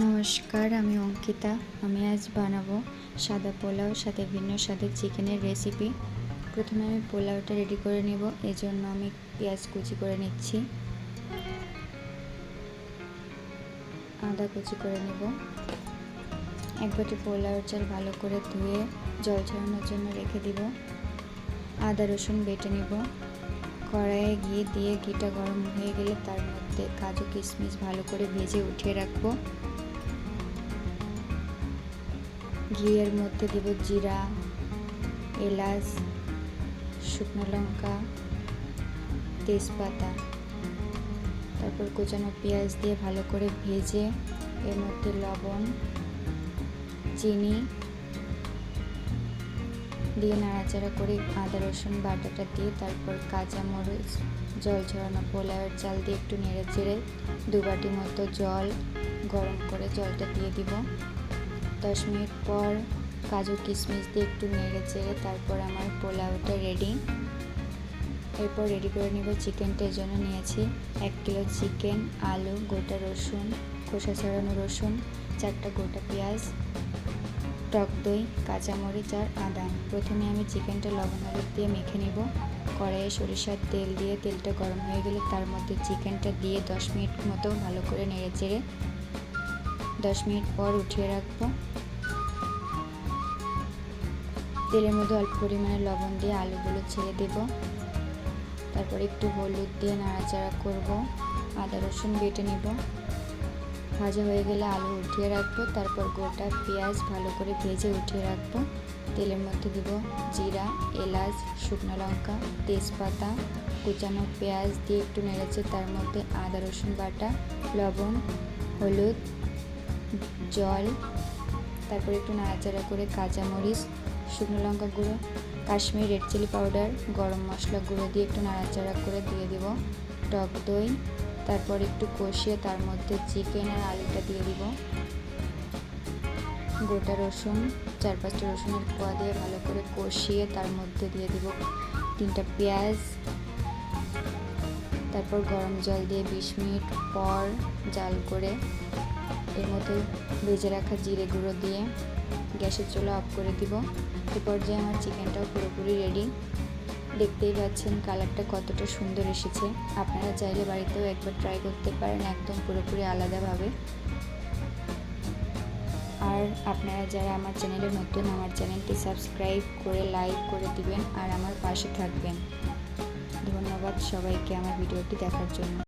নমস্কার, আমি অঙ্কিতা। আমি আজ বানাবো সাদা পোলাও সাথে ভিন্ন স্বাদের চিকেনের রেসিপি। প্রথমে আমি পোলাওটা রেডি করে নেব। এজন্য আমি পেঁয়াজ কুচি করে নিচ্ছি, আদা কুচি করে নেব। এক বাটি পোলাওর চাল ভালো করে ধুয়ে জল ঝরানোর জন্য রেখে দিব। আদা রসুন বেটে নেব। কড়াইয়ে ঘি দিয়ে ঘিটা গরম হয়ে গেলে তার মধ্যে কাজু কিশমিশ ভালো করে ভেজে উঠিয়ে রাখবো। ঘিয়ের মধ্যে দেব জিরা, এলাচ, শুকনো লঙ্কা, তেজপাতা, তারপর কুচানো পেঁয়াজ দিয়ে ভালো করে ভেজে এর মধ্যে লবণ, চিনি দিয়ে নাড়াচাড়া করে আদা রসুন বাটাটা দিয়ে তারপর কাঁচামরিচ, জল ঝরানো পোলাওয়ের চাল দিয়ে একটু নেড়ে চেড়ে 2 বাটি মতো জল গরম করে জলটা দিয়ে দিব। 10 মিনিট পর কাজু কিশমিশ দিয়ে একটু নেড়ে চেড়ে তারপর আমার পোলাওটা রেডি। এরপর রেডি করে নিব চিকেনটার জন্য নিয়েছি 1 কিলো চিকেন, আলু, গোটা রসুন, খোসা ছাড়ানো রসুন, 4টা গোটা পেঁয়াজ, টক দই, কাঁচামরিচ আর আদা। প্রথমে আমি চিকেনটা লবণ হলুদ দিয়ে মেখে নিব। কড়াইয়ে সরিষার তেল দিয়ে তেলটা গরম হয়ে গেলে তার মধ্যে চিকেনটা দিয়ে 10 মিনিট মতো ভালো করে নেড়ে চেড়ে 10 মিনিট পর উঠিয়ে রাখবো। তেলের মধ্যে অল্প পরিমাণে লবণ দিয়ে আলুগুলো ছেড়ে দেব। তারপর একটু হলুদ দিয়ে নাড়াচাড়া করব। আদা রসুন বেটে নেব। ভাজা হয়ে গেলে আলু উঠিয়ে রাখবো। তারপর গোটা পেঁয়াজ ভালো করে ভেজে উঠিয়ে রাখবো। তেলের মধ্যে দেব জিরা, এলাচ, শুকনো লঙ্কা, তেজপাতা, কুচানো পেঁয়াজ দিয়ে একটু নেড়েছে তার মধ্যে আদা রসুন বাটা, লবণ, হলুদ, জল, তারপর একটু নাড়াচাড়া করে কাঁচামরিচ, শুকনো লঙ্কা গুঁড়ো, কাশ্মীরি রেড চিলি পাউডার, গরম মশলা গুঁড়ো দিয়ে একটু নাড়াচাড়া করে দিয়ে দেব টক দই। তারপর একটু কষিয়ে তার মধ্যে চিকেন আর আলুটা দিয়ে দিব। গোটা রসুন, 4-5টা রসুনের কোয়া দিয়ে ভালো করে কষিয়ে তার মধ্যে দিয়ে দিব 3টা পেঁয়াজ। তারপর গরম জল দিয়ে 20 মিনিট পর জাল করে এর মধ্যে ভেজে রাখা জিরে গুঁড়ো দিয়ে গ্যাসের চুলা অফ করে দিব। এ পর্যায়ে আমার চিকেনটাও পুরোপুরি রেডি। দেখতেই পাচ্ছেন কালারটা কতটা সুন্দর এসেছে। আপনারা চাইলে বাড়িতেও একবার ট্রাই করতে পারেন, একদম পুরোপুরি আলাদাভাবে। আর আপনারা যারা আমার চ্যানেলে নতুন, আমার চ্যানেলটি সাবস্ক্রাইব করে লাইক করে দিবেন আর আমার পাশে থাকবেন। ধন্যবাদ সবাইকে আমার ভিডিওটি দেখার জন্য।